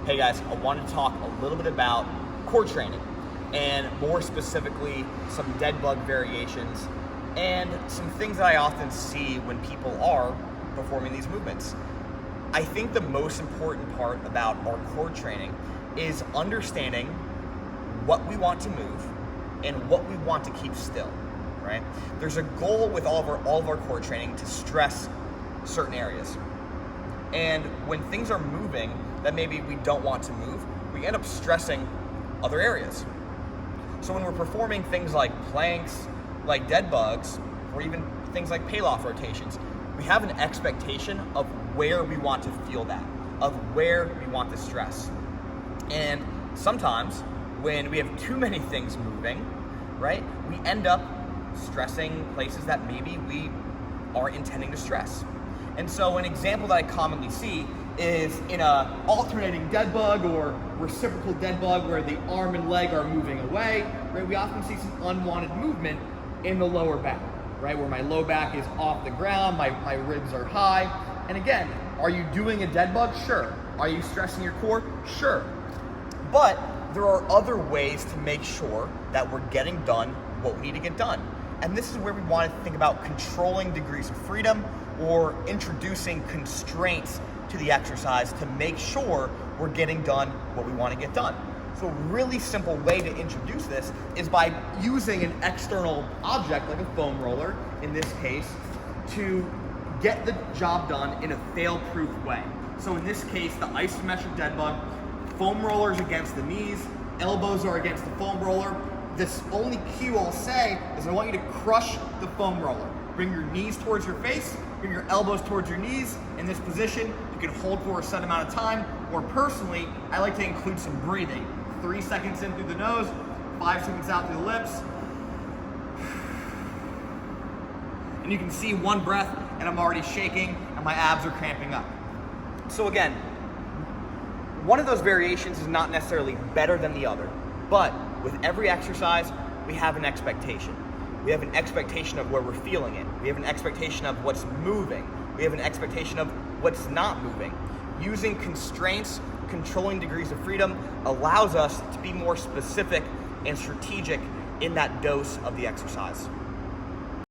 Hey guys, I wanted to talk a little bit about core training, and more specifically, some Deadbug variations, and some things that I often see when people are performing these movements. I think the most important part about our core training is understanding what we want to move and what we want to keep still, right? There's a goal with all of our core training to stress certain areas. And when things are moving that maybe we don't want to move, we end up stressing other areas. So when we're performing things like planks, like dead bugs, or even things like Pallof rotations, we have an expectation of where we want to feel that, of where we want the stress. And sometimes when we have too many things moving, right, we end up stressing places that maybe we aren't intending to stress. And so an example that I commonly see is in a alternating dead bug or reciprocal dead bug where the arm and leg are moving away, right? We often see some unwanted movement in the lower back, right? Where my low back is off the ground, my ribs are high. And again, are you doing a dead bug? Sure. Are you stressing your core? Sure. But there are other ways to make sure that we're getting done what we need to get done. And this is where we want to think about controlling degrees of freedom or introducing constraints to the exercise to make sure we're getting done what we want to get done. So a really simple way to introduce this is by using an external object like a foam roller, in this case, to get the job done in a fail-proof way. So in this case, the isometric dead bug, foam rollers against the knees, elbows are against the foam roller. This only cue I'll say is I want you to crush the foam roller. Bring your knees towards your face, bring your elbows towards your knees. In this position, you can hold for a set amount of time, or personally, I like to include some breathing. 3 seconds in through the nose, 5 seconds out through the lips. And you can see one breath, and I'm already shaking, and my abs are cramping up. So again, one of those variations is not necessarily better than the other, but with every exercise, we have an expectation. We have an expectation of where we're feeling it. We have an expectation of what's moving. We have an expectation of what's not moving. Using constraints, controlling degrees of freedom allows us to be more specific and strategic in that dose of the exercise.